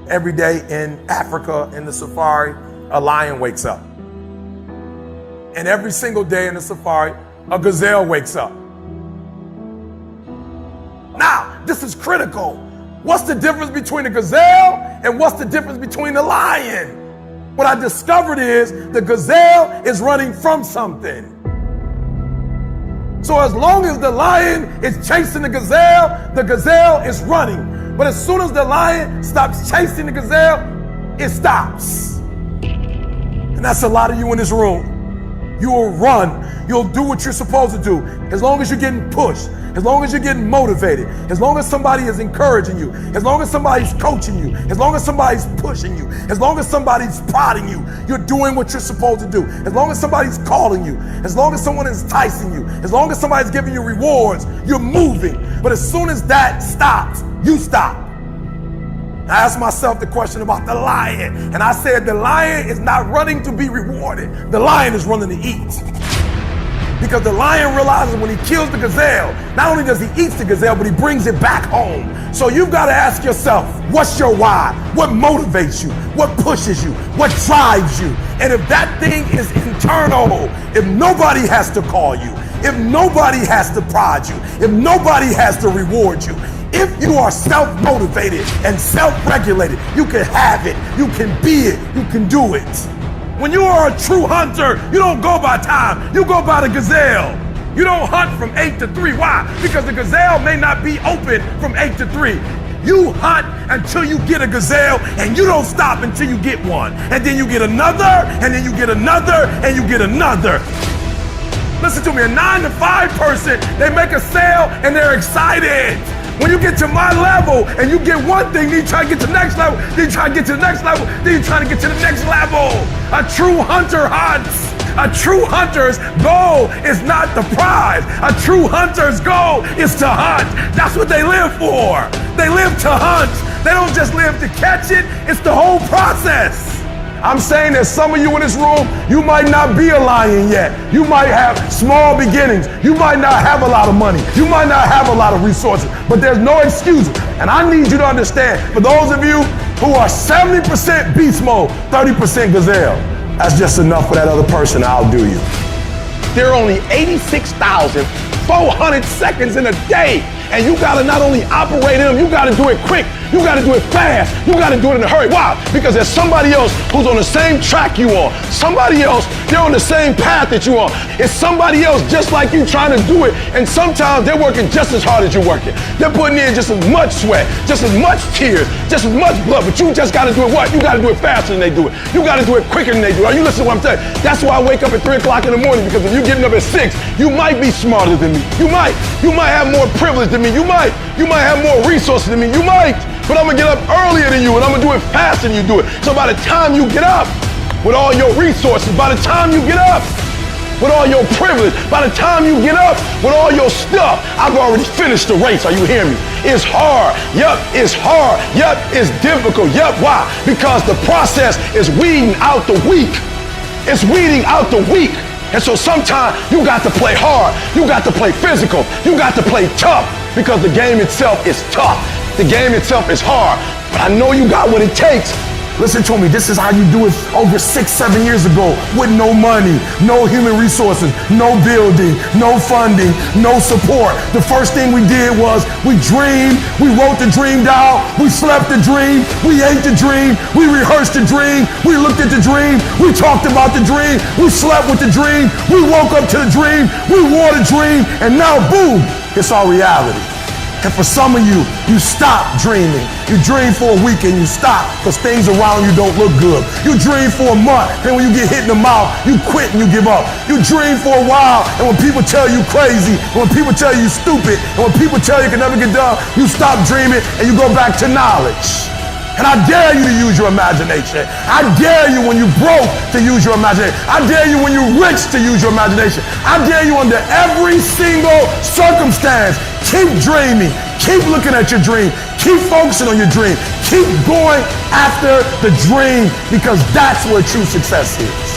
Every day in Africa, in the safari, a lion wakes up. And every single day in the safari, a gazelle wakes up. Now, this is critical. What's the difference between a gazelle and what's the difference between the lion? What I discovered is the gazelle is running from something. So as long as the lion is chasing the gazelle is running. But as soon as the lion stops chasing the gazelle, it stops. And that's a lot of you in this room. You will run. You'll do what you're supposed to do. As long as you're getting pushed, as long as you're getting motivated, as long as somebody is encouraging you, as long as somebody's coaching you, as long as somebody's pushing you, as long as somebody's prodding you, you're doing what you're supposed to do. As long as somebody's calling you, as long as someone is enticing you, as long as somebody's giving you rewards, you're moving. But as soon as that stops, you stop. I asked myself the question about the lion, and I said the lion is not running to be rewarded. The lion is running to eat. Because the lion realizes when he kills the gazelle, not only does he eat the gazelle, but he brings it back home. So you've got to ask yourself, what's your why? What motivates you? What pushes you? What drives you? And if that thing is internal, if nobody has to call you, if nobody has to prod you, if nobody has to reward you, if you are self-motivated and self-regulated, you can have it, you can be it, you can do it. When you are a true hunter, you don't go by time, you go by the gazelle. You don't hunt from 8 to 3. Why? Because the gazelle may not be open from 8 to 3. You hunt until you get a gazelle, and you don't stop until you get one. And then you get another, and then you get another, and you get another. Listen to me, a 9 to 5 person, they make a sale and they're excited. When you get to my level and you get one thing, then you try to get to the next level, then you try to get to the next level, then you try to get to the next level. A true hunter hunts. A true hunter's goal is not the prize. A true hunter's goal is to hunt. That's what they live for. They live to hunt. They don't just live to catch it. It's the whole process. I'm saying that some of you in this room, you might not be a lion yet. You might have small beginnings. You might not have a lot of money. You might not have a lot of resources, but there's no excuse. And I need you to understand, for those of you who are 70% beast mode, 30% gazelle, that's just enough for that other person to outdo you. There are only 86,400 seconds in a day. And you gotta not only operate in them, you gotta do it quick. You gotta do it fast. You gotta do it in a hurry. Why? Because there's somebody else who's on the same track you are. Somebody else, they're on the same path that you are. It's somebody else just like you trying to do it. And sometimes they're working just as hard as you're working. They're putting in just as much sweat, just as much tears, just as much blood. But you just gotta do it what? You gotta do it faster than they do it. You gotta do it quicker than they do it. Are you listening to what I'm saying? That's why I wake up at 3 o'clock in the morning, because if you're getting up at 6, you might be smarter than me. You might have more privilege than me. You might have more resources than me. You might. But I'm gonna get up earlier than you, and I'm gonna do it faster than you do it. So by the time you get up with all your resources, by the time you get up with all your privilege, by the time you get up with all your stuff, I've already finished the race. Are you hearing me? It's hard. Yup, it's hard. Yup, it's difficult. Yup, why? Because the process is weeding out the weak. It's weeding out the weak. And so sometimes you got to play hard. You got to play physical. You got to play tough, because the game itself is tough. The game itself is hard, but I know you got what it takes. Listen to me, this is how you do it over 6, 7 years ago, with no money, no human resources, no building, no funding, no support. The first thing we did was we dreamed, we wrote the dream down, we slept the dream, we ate the dream, we rehearsed the dream, we looked at the dream, we talked about the dream, we slept with the dream, we woke up to the dream, we wore the dream, and now boom, it's our reality. And for some of you, you stop dreaming. You dream for a week and you stop because things around you don't look good. You dream for a month, and when you get hit in the mouth, you quit and you give up. You dream for a while, and when people tell you crazy, and when people tell you stupid, and when people tell you can never get done, you stop dreaming and you go back to knowledge. And I dare you to use your imagination. I dare you when you're broke to use your imagination. I dare you when you're rich to use your imagination. I dare you under every single circumstance. Keep dreaming. Keep looking at your dream. Keep focusing on your dream. Keep going after the dream, because that's where true success is.